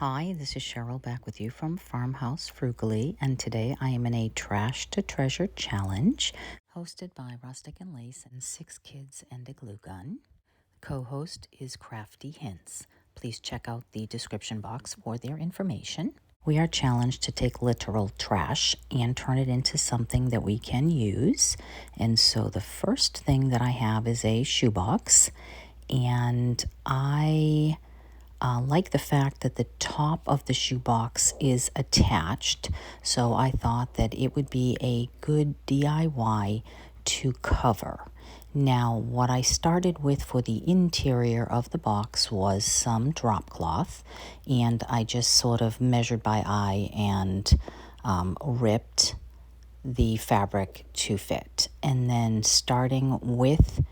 Hi, this is Cheryl back with you from Farmhouse Frugally, and today I am in a Trash to Treasure challenge hosted by Rustic and Lace and 6 kids and a glue gun. Co-host is Crafty Hints. Please check out the description box for their information. We are challenged to take literal trash and turn it into something that we can use. And so the first thing that I have is a shoebox, and I like the fact that the top of the shoebox is attached, so I thought that it would be a good DIY to cover. Now, what I started with for the interior of the box was some drop cloth, and I just sort of measured by eye and ripped the fabric to fit. And then starting with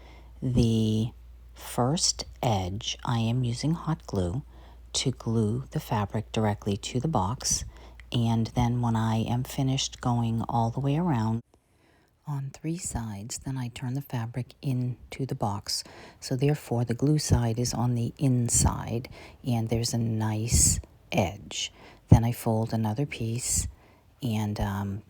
the first edge, I am using hot glue to glue the fabric directly to the box, and then when I am finished going all the way around on 3 sides, then I turn the fabric into the box. So therefore the glue side is on the inside and there's a nice edge. Then I fold another piece and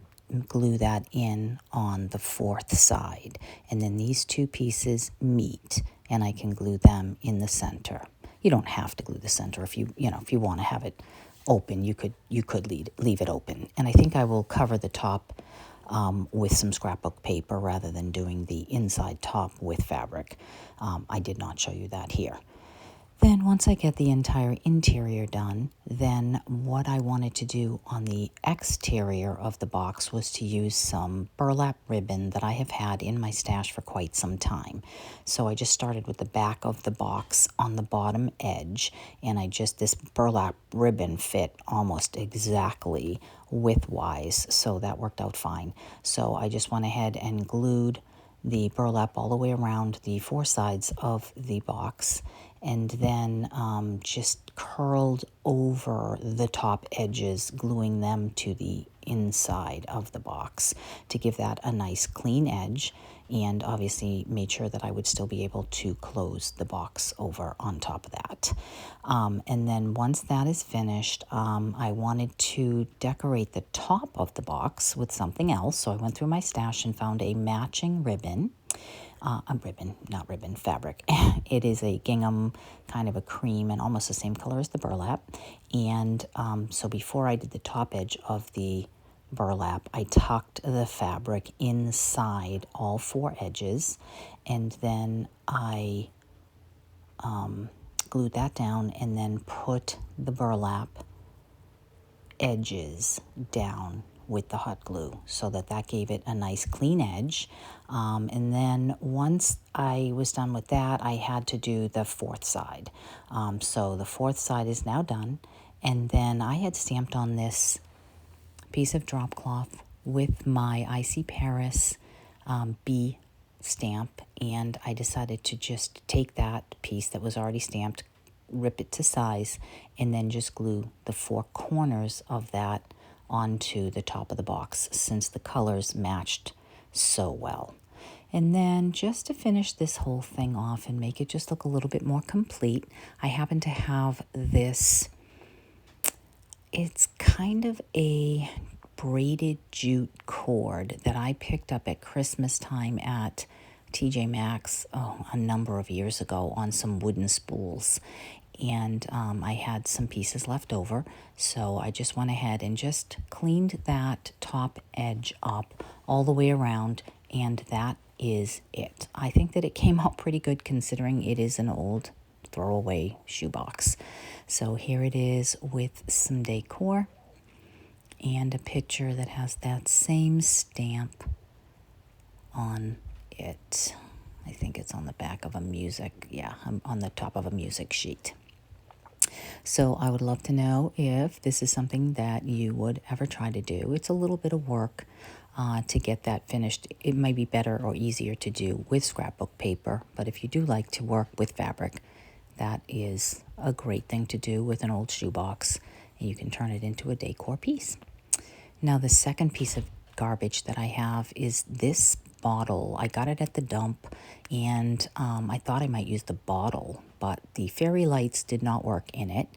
glue that in on the 4th side, and then these 2 pieces meet and I can glue them in the center. You don't have to glue the center. If you want to have it open, you could leave it open. And I think I will cover the top with some scrapbook paper rather than doing the inside top with fabric. I did not show you that here. Then once I get the entire interior done, then what I wanted to do on the exterior of the box was to use some burlap ribbon that I have had in my stash for quite some time. So I just started with the back of the box on the bottom edge, and this burlap ribbon fit almost exactly width-wise, so that worked out fine. So I just went ahead and glued the burlap all the way around the 4 sides of the box, and then just curled over the top edges, gluing them to the inside of the box to give that a nice clean edge, and obviously made sure that I would still be able to close the box over on top of that. And then once that is finished, I wanted to decorate the top of the box with something else, so I went through my stash and found a matching ribbon. Fabric. It is a gingham, kind of a cream, and almost the same color as the burlap. And so before I did the top edge of the burlap, I tucked the fabric inside all 4 edges, and then I glued that down and then put the burlap edges down with the hot glue so that gave it a nice clean edge. And then once I was done with that, I had to do the 4th side. So the 4th side is now done, and then I had stamped on this piece of drop cloth with my Icy Paris bee stamp, and I decided to just take that piece that was already stamped, rip it to size, and then just glue the 4 corners of that onto the top of the box, since the colors matched so well. And then just to finish this whole thing off and make it just look a little bit more complete, I happen to have this, it's kind of a braided jute cord that I picked up at Christmas time at TJ Maxx a number of years ago on some wooden spools. And I had some pieces left over, so I just went ahead and just cleaned that top edge up all the way around, and that is it. I think that it came out pretty good considering it is an old throwaway shoebox. So here it is with some decor and a picture that has that same stamp on it. I think it's on the back of a on the top of a music sheet. So I would love to know if this is something that you would ever try to do. It's a little bit of work to get that finished. It might be better or easier to do with scrapbook paper, but if you do like to work with fabric, that is a great thing to do with an old shoebox, and you can turn it into a decor piece. Now the second piece of garbage that I have is this bottle. I got it at the dump, and I thought I might use the bottle, but the fairy lights did not work in it,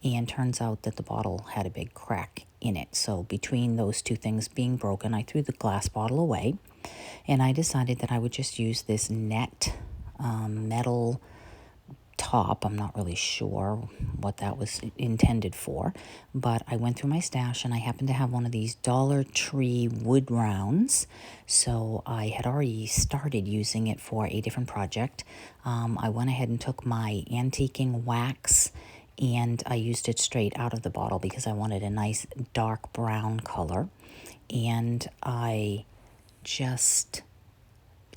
and turns out that the bottle had a big crack in it. So between those two things being broken, I threw the glass bottle away, and I decided that I would just use this net metal top. I'm not really sure what that was intended for, but I went through my stash and I happened to have one of these Dollar Tree wood rounds, so I had already started using it for a different project. I went ahead and took my antiquing wax and I used it straight out of the bottle because I wanted a nice dark brown color, and I just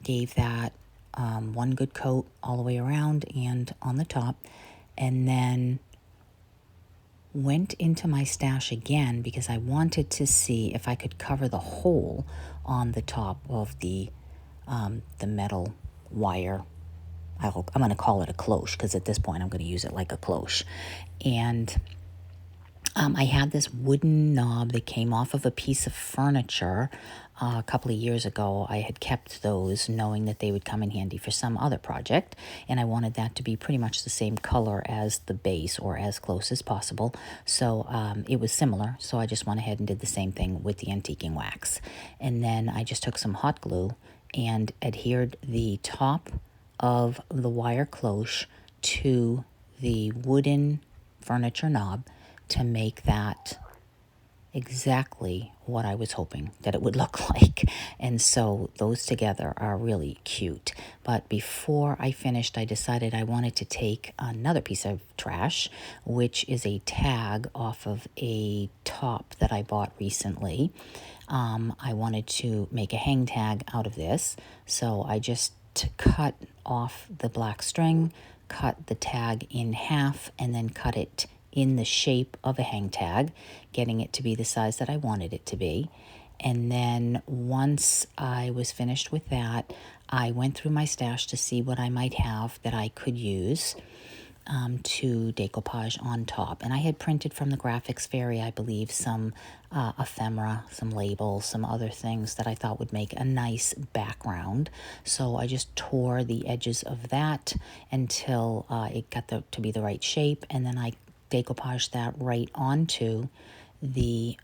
gave that one good coat all the way around and on the top, and then went into my stash again because I wanted to see if I could cover the hole on the top of the metal wire. I'm going to call it a cloche because at this point I'm going to use it like a cloche. And I had this wooden knob that came off of a piece of furniture a couple of years ago. I had kept those knowing that they would come in handy for some other project, and I wanted that to be pretty much the same color as the base or as close as possible. So it was similar, so I just went ahead and did the same thing with the antiquing wax. And then I just took some hot glue and adhered the top of the wire cloche to the wooden furniture knob to make that exactly what I was hoping that it would look like. And so those together are really cute. But before I finished, I decided I wanted to take another piece of trash, which is a tag off of a top that I bought recently. I wanted to make a hang tag out of this, so I just cut off the black string, cut the tag in half, and then cut it in the shape of a hang tag, getting it to be the size that I wanted it to be. And then once I was finished with that, I went through my stash to see what I might have that I could use to decoupage on top. And I had printed from the Graphics Fairy, I believe, some ephemera, some labels, some other things that I thought would make a nice background. So I just tore the edges of that until it got to be the right shape, and then I decoupaged that right onto the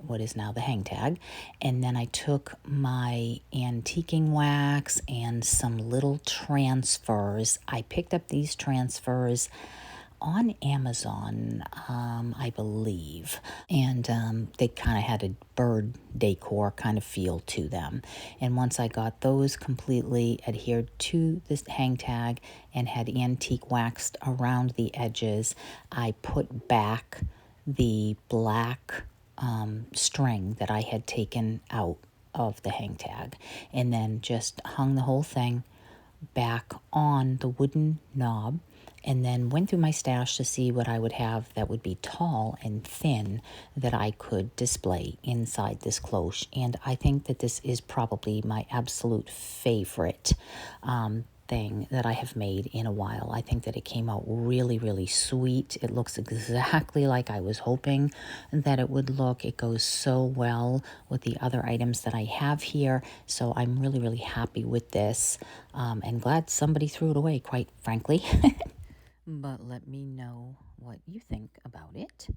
what is now the hang tag. And then I took my antiquing wax and some little transfers. I picked up these transfers on Amazon, I believe, and they kind of had a bird decor kind of feel to them. And once I got those completely adhered to this hang tag and had antique waxed around the edges, I put back the black string that I had taken out of the hang tag, and then just hung the whole thing back on the wooden knob, and then went through my stash to see what I would have that would be tall and thin that I could display inside this cloche. And I think that this is probably my absolute favorite thing that I have made in a while. I think that it came out really, really sweet. It looks exactly like I was hoping that it would look. It goes so well with the other items that I have here. So I'm really, really happy with this, and glad somebody threw it away, quite frankly. But let me know what you think about it.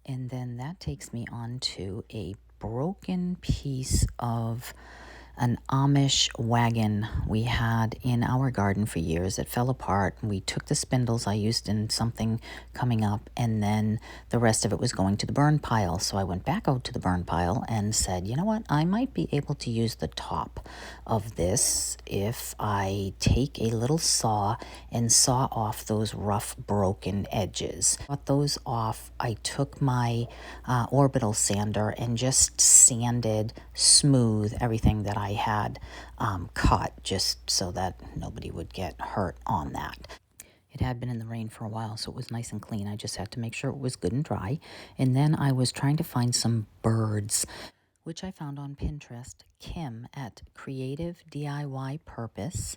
And then that takes me on to a broken piece of an Amish wagon we had in our garden for years. It fell apart, and we took the spindles I used in something coming up, and then the rest of it was going to the burn pile. So I went back out to the burn pile and said, you know what, I might be able to use the top of this if I take a little saw and saw off those rough broken edges. Got those off. I took my orbital sander and just sanded smooth everything that I had cut, just so that nobody would get hurt on that. It had been in the rain for a while, so it was nice and clean. I just had to make sure it was good and dry. And then I was trying to find some birds, which I found on Pinterest. Kim at Creative DIY Purpose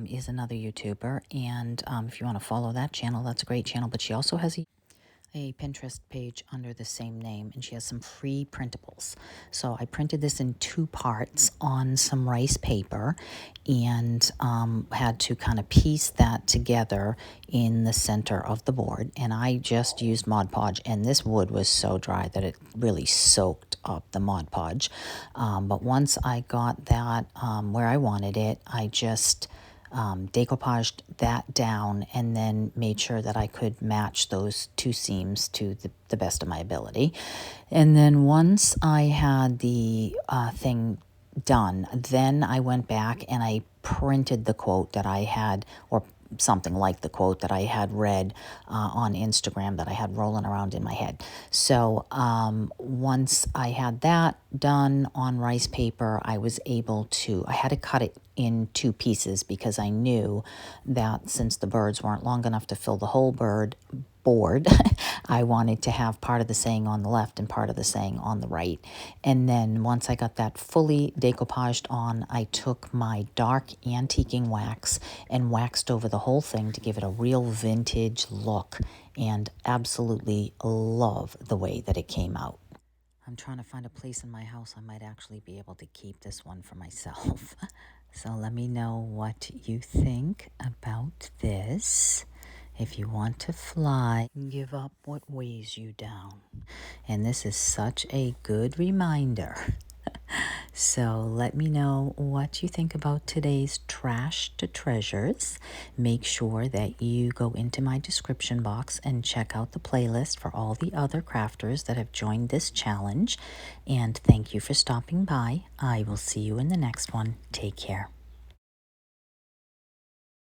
is another YouTuber, and if you want to follow that channel, that's a great channel. But she also has a Pinterest page under the same name, and she has some free printables. So I printed this in 2 parts on some rice paper, and had to kind of piece that together in the center of the board. And I just used Mod Podge, and this wood was so dry that it really soaked up the Mod Podge. But once I got that where I wanted it, I just decoupaged that down and then made sure that I could match those 2 seams to the best of my ability. And then once I had the thing done, then I went back and I printed the quote that I had, or something like the quote that I had read on Instagram that I had rolling around in my head. So once I had that done on rice paper, I was able to, I had to cut it in 2 pieces because I knew that since the birds weren't long enough to fill the whole board, I wanted to have part of the saying on the left and part of the saying on the right. And then once I got that fully decoupaged on, I took my dark antiquing wax and waxed over the whole thing to give it a real vintage look, and absolutely love the way that it came out. I'm trying to find a place in my house I might actually be able to keep this one for myself. So let me know what you think about this. If you want to fly, give up what weighs you down. And this is such a good reminder. So let me know what you think about today's Trash to Treasures. Make sure that you go into my description box and check out the playlist for all the other crafters that have joined this challenge. And thank you for stopping by. I will see you in the next one. Take care.